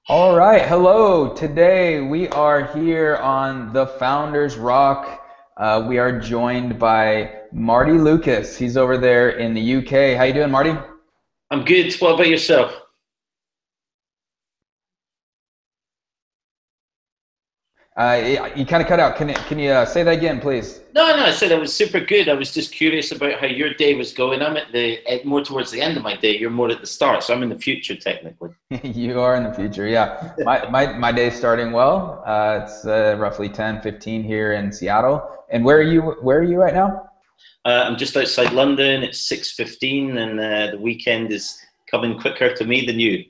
All right, hello. Today we are here on the Founders ROC. We are joined by Marty Lucas. He's over there in the UK. How you doing, Marty? I'm good. What about yourself? You kind of cut out. Can you say that again, please? No, I said I was super good. I was just curious about how your day was going. I'm more towards the end of my day. You're more at the start, so I'm in the future technically. You are in the future, yeah. My day's starting well. It's roughly 10:15 here in Seattle. And where are you right now? I'm just outside London. It's 6:15, and the weekend is coming quicker to me than you.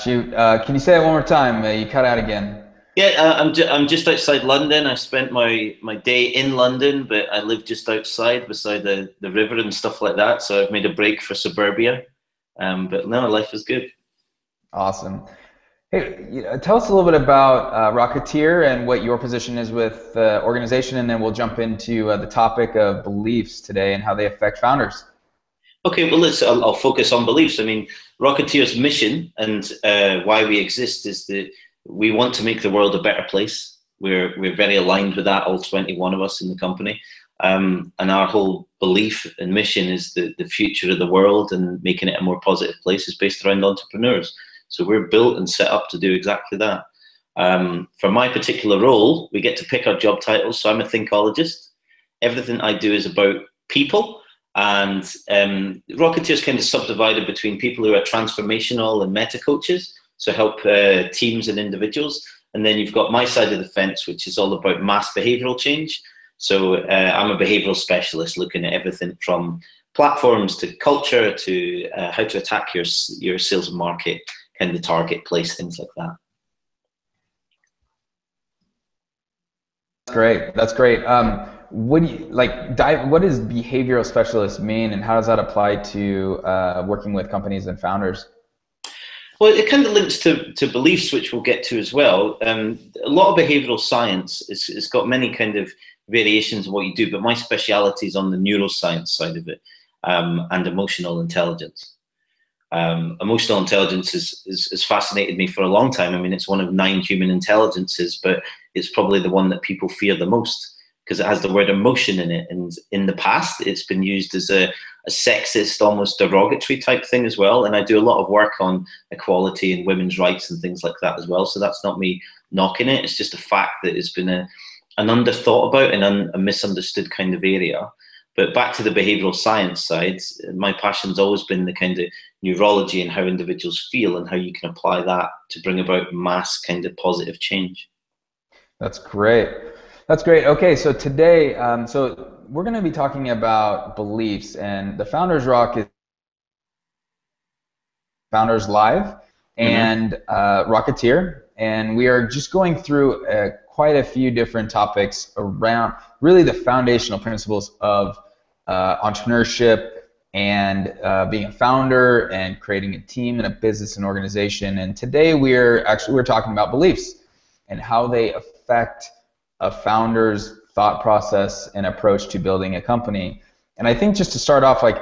Shoot. Can you say it one more time? You cut out again. Yeah, I'm just outside London. I spent my day in London, but I live just outside, beside the river and stuff like that. So I've made a break for suburbia. But no, life is good. Awesome. Hey, tell us a little bit about Rocketeer and what your position is with the organization, and then we'll jump into the topic of beliefs today and how they affect founders. Okay, well, I'll focus on beliefs. I mean, Rocketeer's mission and why we exist is that we want to make the world a better place. We're very aligned with that, all 21 of us in the company. And our whole belief and mission is that the future of the world and making it a more positive place is based around entrepreneurs. So we're built and set up to do exactly that. For my particular role, we get to pick our job titles. So I'm a thinkologist. Everything I do is about people. And Rocketeer is kind of subdivided between people who are transformational and meta coaches, so help teams and individuals. And then you've got my side of the fence, which is all about mass behavioral change. So I'm a behavioral specialist looking at everything from platforms to culture to how to attack your sales and market, kind of target place, things like that. That's great. That's great. What do you like? What does behavioral specialist mean, and how does that apply to working with companies and founders? Well, it kind of links to beliefs, which we'll get to as well. A lot of behavioral science is got many kind of variations of what you do, but my speciality is on the neuroscience side of it, and emotional intelligence. Emotional intelligence has fascinated me for a long time. I mean, it's one of 9 human intelligences, but it's probably the one that people fear the most because it has the word emotion in it. And in the past, it's been used as a sexist, almost derogatory type thing as well. And I do a lot of work on equality and women's rights and things like that as well. So that's not me knocking it. It's just a fact that it's been an underthought about and a misunderstood kind of area. But back to the behavioral science side, my passion's always been the kind of neurology and how individuals feel and how you can apply that to bring about mass kind of positive change. That's great. That's great. Okay, so today, so we're going to be talking about beliefs, and the Founders Rock is Founders Live Mm-hmm. and Rocketeer, and we are just going through quite a few different topics around really the foundational principles of entrepreneurship and being a founder and creating a team and a business and organization. And today we're talking about beliefs and how they affect a founder's thought process and approach to building a company. And I think just to start off, like,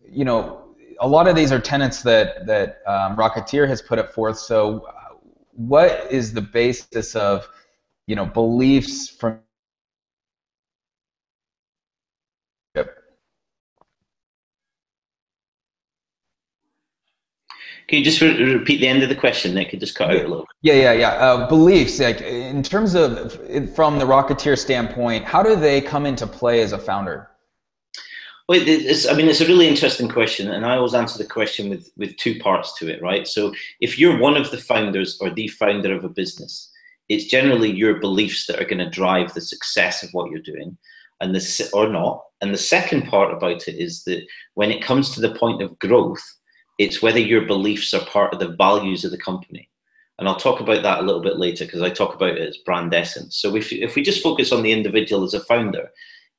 you know, a lot of these are tenets that Rocketeer has put up forth. So, what is the basis of, beliefs from? Can you just repeat the end of the question, Nick? It just cut out Yeah, a little. yeah. Beliefs, like in terms of from the Rocketeer standpoint, how do they come into play as a founder? Well, I mean, it's a really interesting question, and I always answer the question with 2 parts to it, right? So if you're one of the founders or the founder of a business, it's generally your beliefs that are going to drive the success of what you're doing, and or not. And the second part about it is that when it comes to the point of growth, it's whether your beliefs are part of the values of the company. And I'll talk about that a little bit later because I talk about it as brand essence. So if we just focus on the individual as a founder,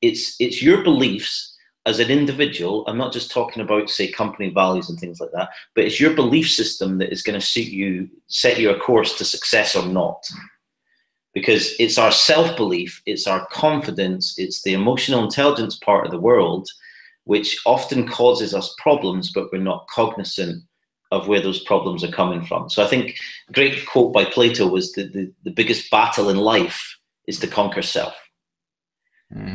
it's your beliefs as an individual. I'm not just talking about, say, company values and things like that, but it's your belief system that is going to set you a course to success or not. Because it's our self-belief, it's our confidence, it's the emotional intelligence part of the world, which often causes us problems, but we're not cognizant of where those problems are coming from. So I think a great quote by Plato was that the biggest battle in life is to conquer self.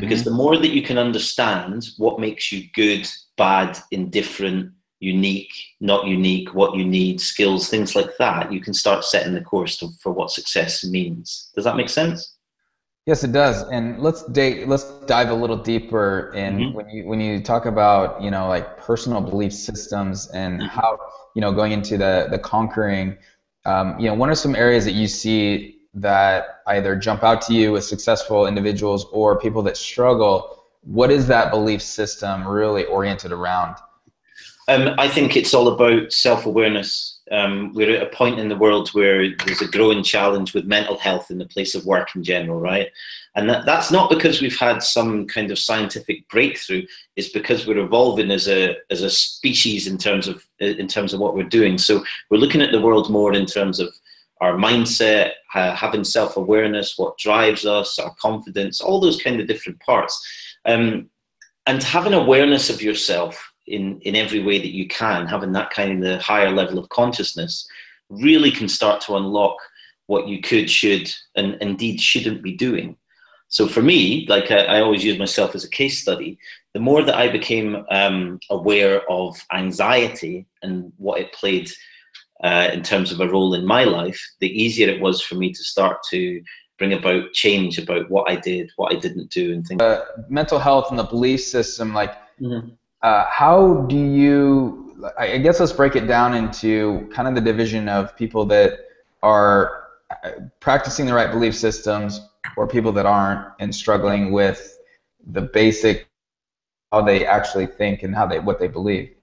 Because the more that you can understand what makes you good, bad, indifferent, unique, not unique, what you need, skills, things like that, you can start setting the course for what success means. Does that make sense? Yes, it does. And let's dive a little deeper in when you talk about, like personal belief systems and how, going into the conquering, what are some areas that you see that either jump out to you with successful individuals or people that struggle? What is that belief system really oriented around? I think it's all about self-awareness. We're at a point in the world where there's a growing challenge with mental health in the place of work in general, right? And that's not because we've had some kind of scientific breakthrough. It's because we're evolving as a species in terms of what we're doing. So we're looking at the world more in terms of our mindset, having self-awareness, what drives us, our confidence, all those kind of different parts, and having awareness of yourself in every way that you can, having that kind of higher level of consciousness really can start to unlock what you could, should, and indeed shouldn't be doing. So for me, like I always use myself as a case study, the more that I became aware of anxiety and what it played in terms of a role in my life, the easier it was for me to start to bring about change about what I did, what I didn't do, and things. Mental health and the belief system, like how do you, I guess let's break it down into kind of the division of people that are practicing the right belief systems or people that aren't and struggling with the basic, how they actually think and what they believe.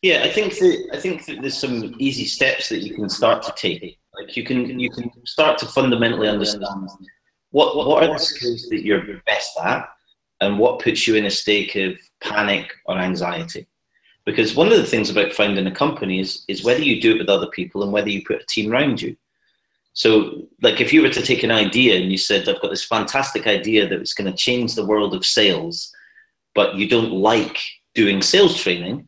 Yeah, I think that there's some easy steps that you can start to take. Like you can start to fundamentally understand what are the skills that you're best at and what puts you in a state of panic or anxiety. Because one of the things about founding a company is whether you do it with other people and whether you put a team around you. So like if you were to take an idea and you said, I've got this fantastic idea that it's going to change the world of sales, but you don't like doing sales training,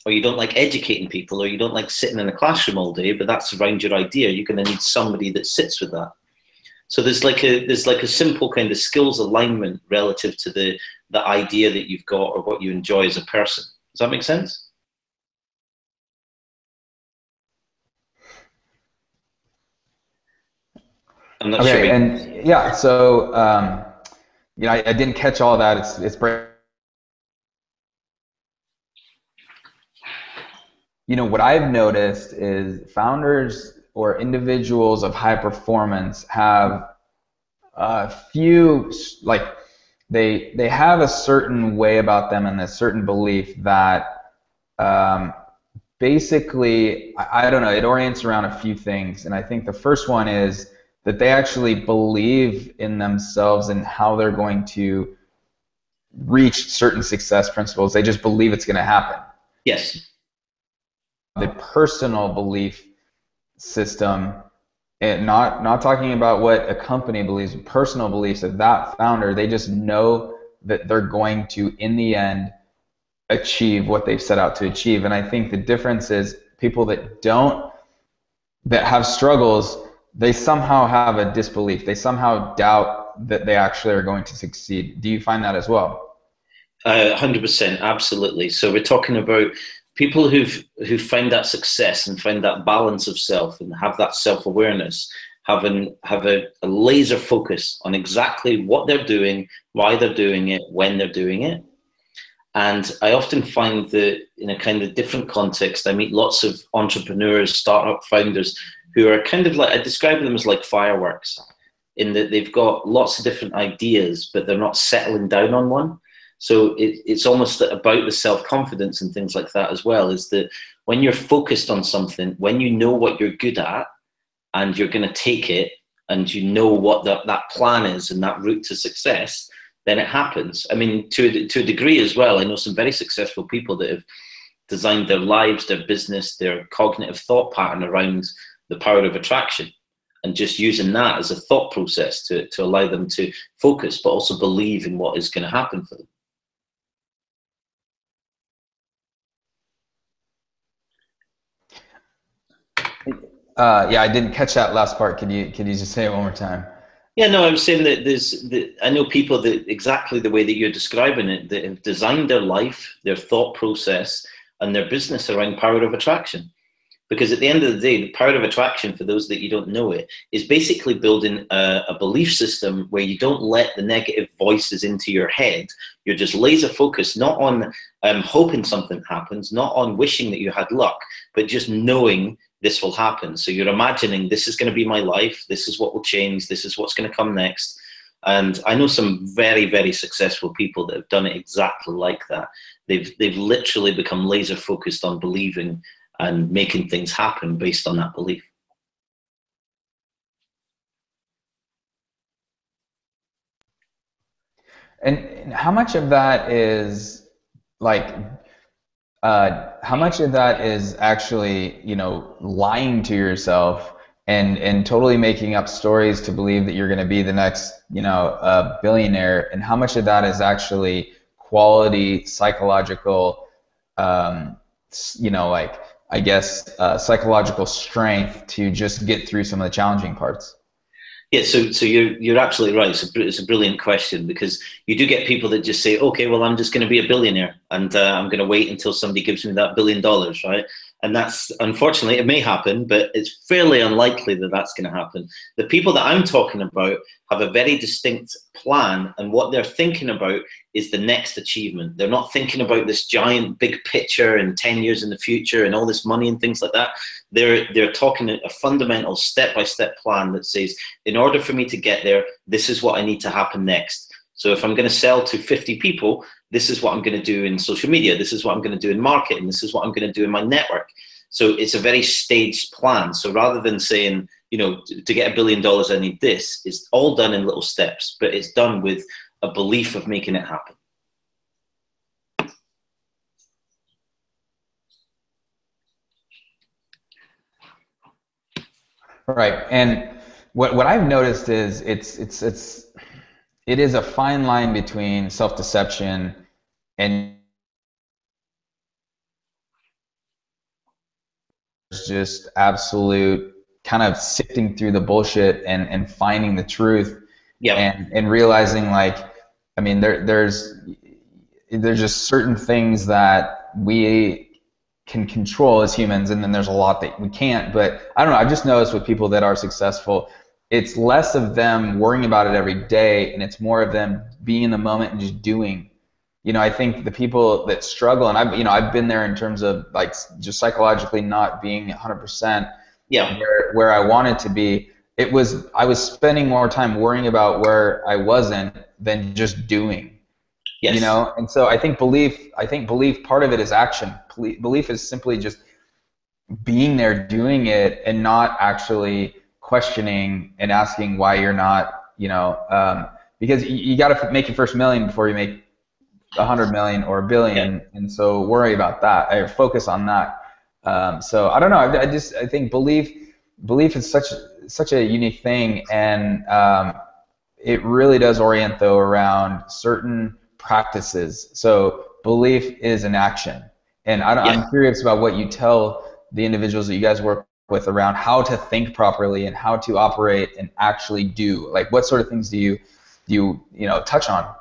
or you don't like educating people, or you don't like sitting in a classroom all day, but that's around your idea, you're going to need somebody that sits with that. So there's like a simple kind of skills alignment relative to the idea that you've got or what you enjoy as a person. Does that make sense? I'm not sure. And yeah, so I didn't catch all that. It's what I've noticed is founders or individuals of high performance have a few, like they have a certain way about them and a certain belief that basically, I don't know, it orients around a few things. And I think the first one is that they actually believe in themselves and how they're going to reach certain success principles. They just believe it's going to happen. Yes. The personal belief system, and not talking about what a company believes, personal beliefs of that founder, they just know that they're going to, in the end, achieve what they've set out to achieve. And I think the difference is people that have struggles, they somehow have a disbelief. They somehow doubt that they actually are going to succeed. Do you find that as well? 100%, absolutely. So we're talking about people who've found that success and found that balance of self and have that self-awareness, have a laser focus on exactly what they're doing, why they're doing it, when they're doing it. And I often find that in a kind of different context, I meet lots of entrepreneurs, startup founders who are kind of like, I describe them as like fireworks, in that they've got lots of different ideas, but they're not settling down on one. So it's almost about the self-confidence and things like that as well, is that when you're focused on something, when you know what you're good at and you're going to take it and you know what that plan is and that route to success, then it happens. I mean, to a degree as well, I know some very successful people that have designed their lives, their business, their cognitive thought pattern around the power of attraction and just using that as a thought process to allow them to focus, but also believe in what is going to happen for them. Yeah, I didn't catch that last part. Could you just say it one more time? Yeah, no, I'm saying that I know people that exactly the way that you're describing it, that have designed their life, their thought process, and their business around power of attraction. Because at the end of the day, the power of attraction, for those that you don't know it, is basically building a belief system where you don't let the negative voices into your head. You're just laser focused, not on hoping something happens, not on wishing that you had luck, but just knowing this will happen. So you're imagining this is going to be my life. This is what will change. This is what's going to come next. And I know some very, very successful people that have done it exactly like that. They've literally become laser focused on believing and making things happen based on that belief. And how much of that is like, how much of that is actually, lying to yourself and totally making up stories to believe that you're going to be the next, billionaire, and how much of that is actually quality psychological, like, I guess, psychological strength to just get through some of the challenging parts? Yeah, so you're absolutely right. It's a brilliant question, because you do get people that just say, okay, well, I'm just going to be a billionaire, and I'm going to wait until somebody gives me that $1 billion, right? And that's, unfortunately, it may happen, but it's fairly unlikely that that's going to happen. The people that I'm talking about have a very distinct plan, and what they're thinking about is the next achievement. They're not thinking about this giant big picture and 10 years in the future and all this money and things like that. They're talking a fundamental step-by-step plan that says, in order for me to get there, this is what I need to happen next. So if I'm going to sell to 50 people, this is what I'm going to do in social media. This is what I'm going to do in marketing. This is what I'm going to do in my network. So it's a very staged plan. So rather than saying, to get $1 billion, I need this, it's all done in little steps, but it's done with a belief of making it happen. Right. And what I've noticed is it is a fine line between self-deception and just absolute kind of sifting through the bullshit and finding the truth. Yeah. And realizing, like, I mean, there's just certain things that we can control as humans, and then there's a lot that we can't. But I don't know, I've just noticed with people that are successful, it's less of them worrying about it every day, and it's more of them being in the moment and just doing. I think the people that struggle, and I've been there in terms of, like, just psychologically not being 100% Yeah. where I wanted to be. I was spending more time worrying about where I wasn't than just doing. Yes. And so I think belief, part of it is action. Belief is simply just being there, doing it, and not actually questioning and asking why you're not, because you got to make your first million before you make 100 million or a billion. Yeah. And so worry about that, or focus on that. So I don't know. I think belief is such a unique thing, and it really does orient, though, around certain practices. So belief is an action, and I'm curious about what you tell the individuals that you guys work with around how to think properly and how to operate and actually do. Like, what sort of things do you touch on?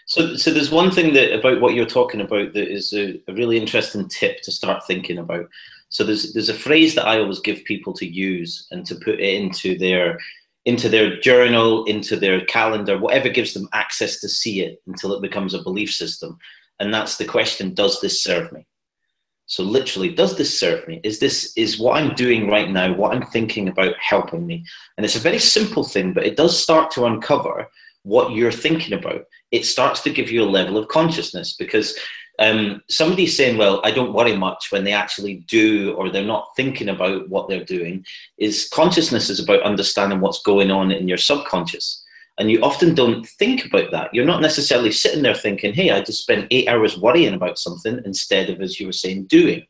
So there's one thing that about what you're talking about that is a really interesting tip to start thinking about. So there's a phrase that I always give people to use and to put it into their journal, into their calendar, whatever gives them access to see it until it becomes a belief system. And that's the question: does this serve me? So literally, does this serve me? Is what I'm doing right now, what I'm thinking about, helping me? And it's a very simple thing, but it does start to uncover what you're thinking about. It starts to give you a level of consciousness, because somebody's saying, well, I don't worry much, when they actually do, or they're not thinking about what they're doing. Is consciousness is about understanding what's going on in your subconscious. And you often don't think about that. You're not necessarily sitting there thinking, hey, I just spent 8 hours worrying about something, instead of, as you were saying, doing.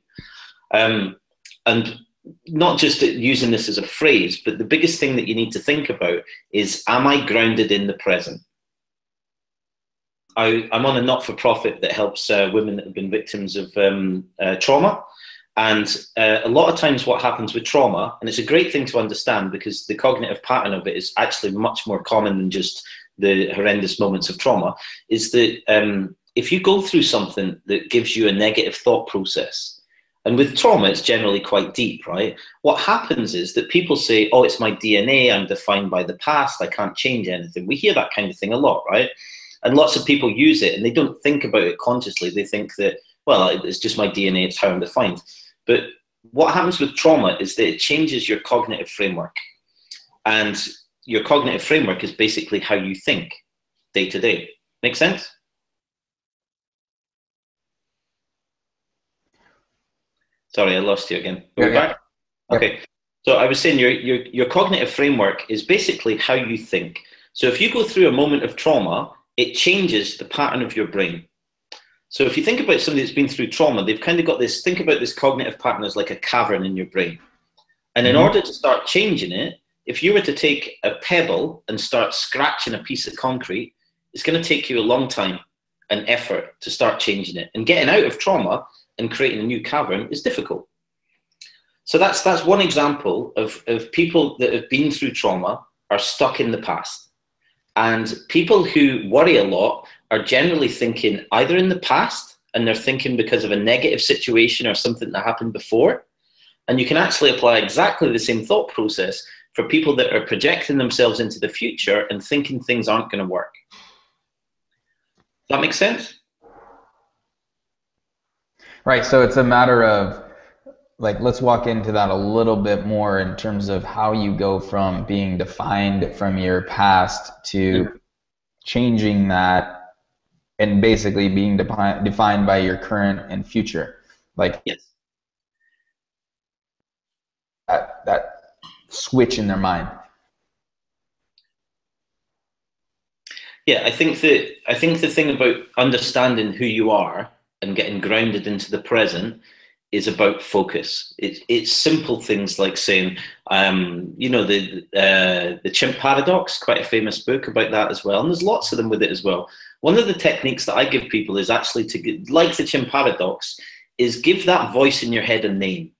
And not just using this as a phrase, but the biggest thing that you need to think about is, am I grounded in the present? I'm on a not-for-profit that helps women that have been victims of trauma. And a lot of times what happens with trauma, and it's a great thing to understand because the cognitive pattern of it is actually much more common than just the horrendous moments of trauma, is that if you go through something that gives you a negative thought process, and with trauma, it's generally quite deep, right? What happens is that people say, oh, it's my DNA, I'm defined by the past, I can't change anything. We hear that kind of thing a lot, right? And lots of people use it and they don't think about it consciously. They think that, well, it's just my DNA, it's how I'm defined. But what happens with trauma is that it changes your cognitive framework. And your cognitive framework is basically how you think day to day. Make sense? Sorry, I lost you again. Are we back? Okay. So I was saying your cognitive framework is basically how you think. So if you go through a moment of trauma, it changes the pattern of your brain. So if you think about somebody that's been through trauma, they've kind of got this, think about this cognitive pattern as like a cavern in your brain. And in order to start changing it, if you were to take a pebble and start scratching a piece of concrete, it's going to take you a long time and effort to start changing it. And getting out of trauma and creating a new cavern is difficult. So that's one example of people that have been through trauma are stuck in the past. And people who worry a lot are generally thinking either in the past, and they're thinking because of a negative situation or something that happened before. And you can actually apply exactly the same thought process for people that are projecting themselves into the future and thinking things aren't going to work. Does that make sense? Right, so it's a matter of, like, let's walk into that a little bit more in terms of how you go from being defined from your past to changing that and basically being defined by your current and future. Like, yes. That switch in their mind. Yeah, I think the thing about understanding who you are and getting grounded into the present is about focus. It's simple things like saying, you know, the Chimp Paradox, quite a famous book about that as well, and there's lots of them with it as well. One of the techniques that I give people is actually like the Chimp Paradox, is give that voice in your head a name.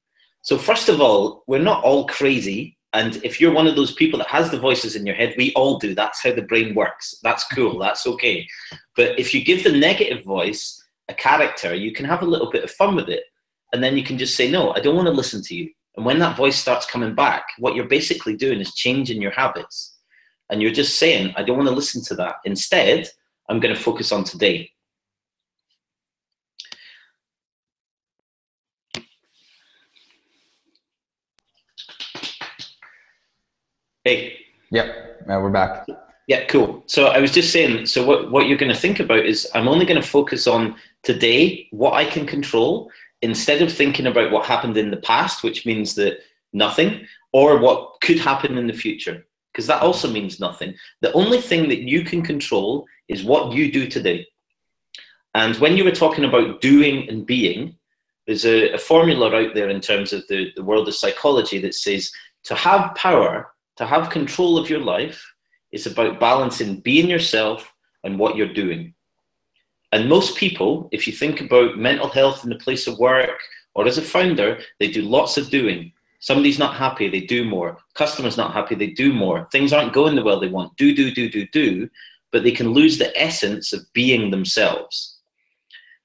So first of all, we're not all crazy. And if you're one of those people that has the voices in your head, we all do. That's how the brain works. That's cool. That's okay. But if you give the negative voice a character, you can have a little bit of fun with it. And then you can just say, no, I don't want to listen to you. And when that voice starts coming back, what you're basically doing is changing your habits. And you're just saying, I don't want to listen to that. Instead, I'm going to focus on today. Hey. Yep, we're back. Yeah, cool. So I was just saying, so what you're going to think about is I'm only going to focus on today, what I can control, instead of thinking about what happened in the past, which means that nothing, or what could happen in the future, because that also means nothing. The only thing that you can control is what you do today. And when you were talking about doing and being, there's a formula out there in terms of the world of psychology that says to have power, to have control of your life, is about balancing being yourself and what you're doing. And most people, if you think about mental health in the place of work or as a founder, they do lots of doing. Somebody's not happy, they do more. Customer's not happy, they do more. Things aren't going the way they want. Do, but they can lose the essence of being themselves.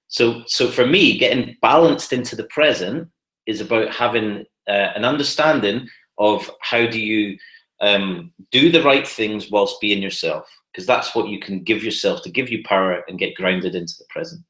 So for me, getting balanced into the present is about having an understanding of how do you do the right things whilst being yourself, because that's what you can give yourself to give you power and get grounded into the present.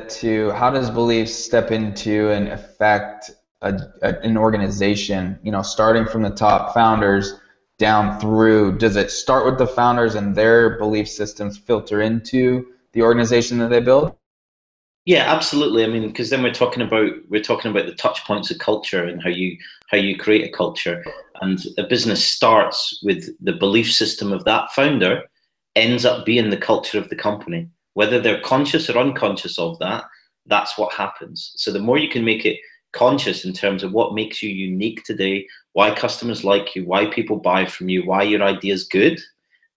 To how does belief step into and affect an organization, you know, starting from the top founders down through? Does it start with the founders and their belief systems filter into the organization that they build? Yeah, absolutely. I mean, because then we're talking about the touch points of culture and how you create a culture. And a business starts with the belief system of that founder, ends up being the culture of the company. Whether they're conscious or unconscious of that, that's what happens. So the more you can make it conscious in terms of what makes you unique today, why customers like you, why people buy from you, why your idea is good,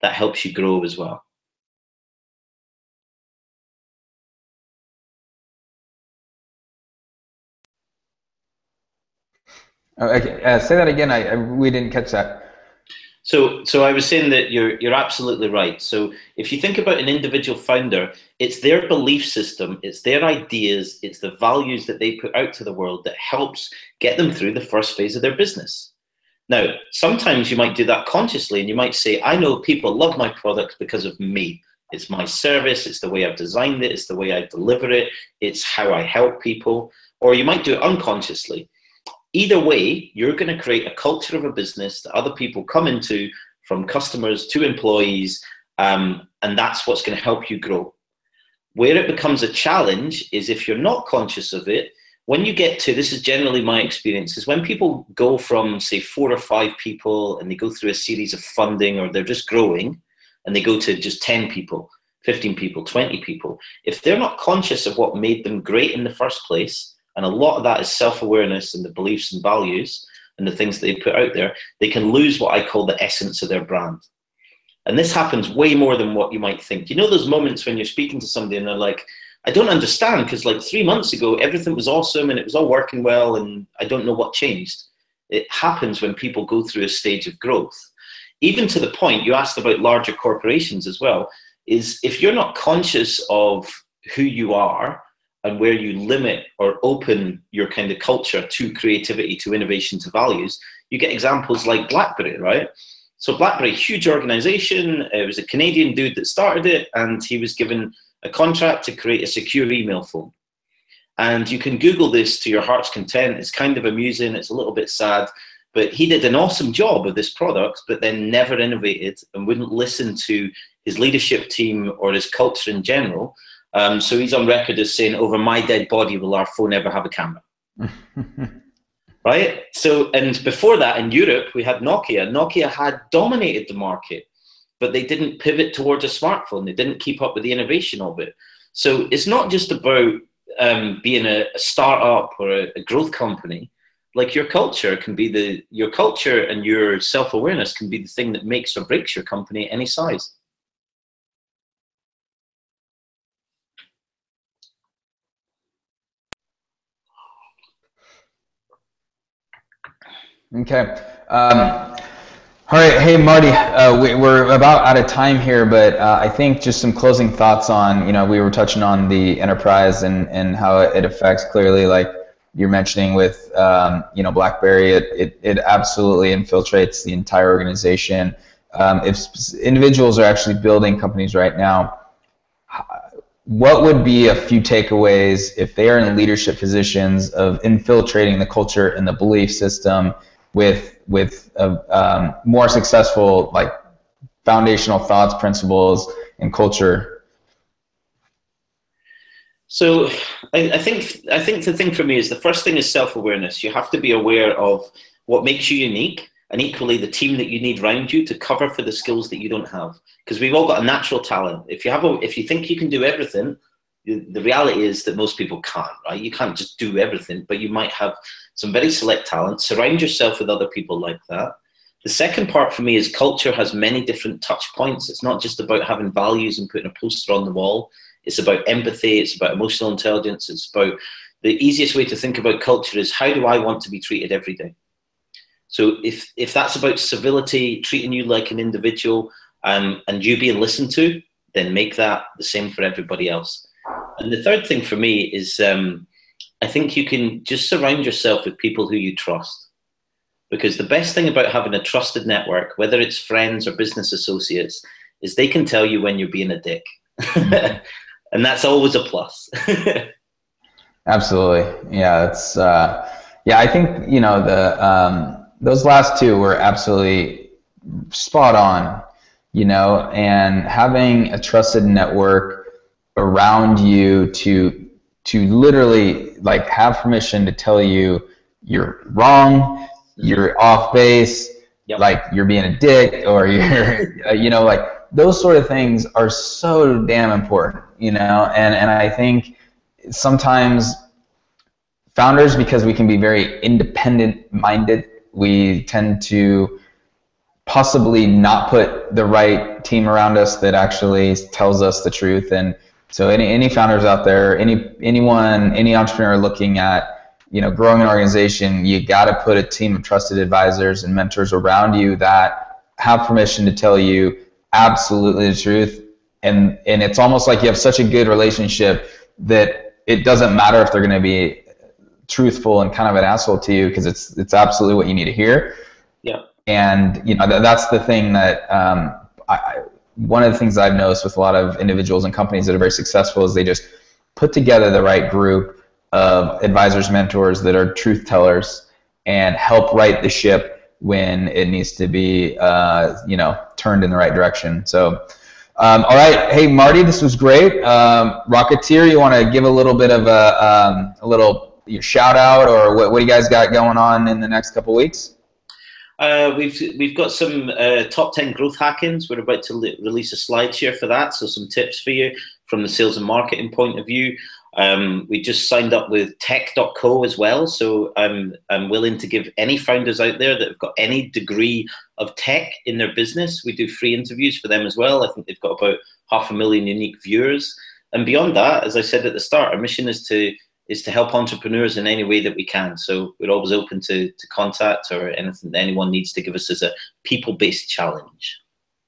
that helps you grow as well. Okay, say that again. We didn't catch that. So I was saying that you're absolutely right. So if you think about an individual founder, it's their belief system, it's their ideas, it's the values that they put out to the world that helps get them through the first phase of their business. Now, sometimes you might do that consciously, and you might say, I know people love my product because of me. It's my service, it's the way I've designed it, it's the way I deliver it, it's how I help people. Or you might do it unconsciously. Either way, you're going to create a culture of a business that other people come into, from customers to employees, and that's what's going to help you grow. Where it becomes a challenge is if you're not conscious of it. When you get to, this is generally my experience, is when people go from, say, 4 or 5 people and they go through a series of funding, or they're just growing and they go to just 10 people, 15 people, 20 people. If they're not conscious of what made them great in the first place, and a lot of that is self-awareness and the beliefs and values and the things that they put out there, they can lose what I call the essence of their brand. And this happens way more than what you might think. You know those moments when you're speaking to somebody and they're like, I don't understand, because like 3 months ago, everything was awesome and it was all working well and I don't know what changed. It happens when people go through a stage of growth. Even to the point, you asked about larger corporations as well, is if you're not conscious of who you are and where you limit or open your kind of culture to creativity, to innovation, to values, you get examples like BlackBerry, right? So BlackBerry, huge organization, it was a Canadian dude that started it, and he was given a contract to create a secure email phone. And you can Google this to your heart's content. It's kind of amusing, it's a little bit sad, but he did an awesome job of this product, but then never innovated and wouldn't listen to his leadership team or his culture in general. So he's on record as saying, over my dead body will our phone ever have a camera. Right? So, and before that in Europe, we had Nokia. Nokia had dominated the market, but they didn't pivot towards a smartphone. They didn't keep up with the innovation of it. So it's not just about being a startup or a growth company. Like your culture can be your culture and your self-awareness can be the thing that makes or breaks your company at any size. Okay. All right. Hey, Marty, we're about out of time here, but I think just some closing thoughts on, we were touching on the enterprise and how it affects clearly, like you're mentioning with, BlackBerry, it absolutely infiltrates the entire organization. If individuals are actually building companies right now, what would be a few takeaways if they are in leadership positions of infiltrating the culture and the belief system with more successful, like, foundational thoughts, principles, and culture? So I think the thing for me is the first thing is self-awareness. You have to be aware of what makes you unique, and equally the team that you need around you to cover for the skills that you don't have. Because we've all got a natural talent. If you think you can do everything, the reality is that most people can't, right? You can't just do everything, but you might have some very select talent. Surround yourself with other people like that. The second part for me is culture has many different touch points. It's not just about having values and putting a poster on the wall. It's about empathy. It's about emotional intelligence. It's about the easiest way to think about culture is how do I want to be treated every day? So if that's about civility, treating you like an individual, and you being listened to, then make that the same for everybody else. And the third thing for me is I think you can just surround yourself with people who you trust. Because the best thing about having a trusted network, whether it's friends or business associates, is they can tell you when you're being a dick. And that's always a plus. Absolutely. Yeah, it's I think those last two were absolutely spot on, and having a trusted network around you to literally, like, have permission to tell you you're wrong, you're off base, Yep. like you're being a dick, or you're like those sort of things are so damn important, and I think sometimes founders, because we can be very independent-minded, we tend to possibly not put the right team around us that actually tells us the truth. And so any founders out there, any entrepreneur looking at, you know, growing an organization, you got to put a team of trusted advisors and mentors around you that have permission to tell you absolutely the truth. And it's almost like you have such a good relationship that it doesn't matter if they're going to be truthful and kind of an asshole to you, because it's absolutely what you need to hear. Yeah. And you know, that's the thing that one of the things I've noticed with a lot of individuals and companies that are very successful is they just put together the right group of advisors, mentors that are truth tellers and help right the ship when it needs to be you know, turned in the right direction. So all right, hey Marty, this was great. Rocketeer, you want to give a little bit of a little shout out, or what do you guys got going on in the next couple weeks? We've got some top 10 growth hack-ins. We're about to release a slideshare for that, so some tips for you from the sales and marketing point of view. We just signed up with tech.co as well, so I'm willing to give any founders out there that have got any degree of tech in their business. We do free interviews for them as well. I think they've got about 500,000 unique viewers. And beyond that, as I said at the start, our mission is to help entrepreneurs in any way that we can. So we're always open to contact or anything that anyone needs to give us as a people-based challenge.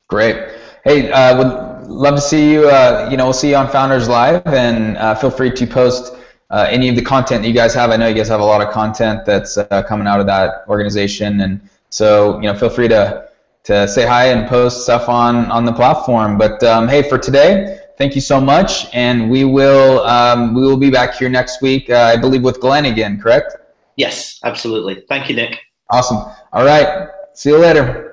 Great. Hey, would love to see you. You know, we'll see you on Founders Live, and feel free to post any of the content that you guys have. I know you guys have a lot of content that's coming out of that organization, and so you know, feel free to say hi and post stuff on the platform. But hey, for today, thank you so much, and we will be back here next week, I believe, with Glenn again, correct? Yes, absolutely. Thank you, Nick. Awesome. All right. See you later.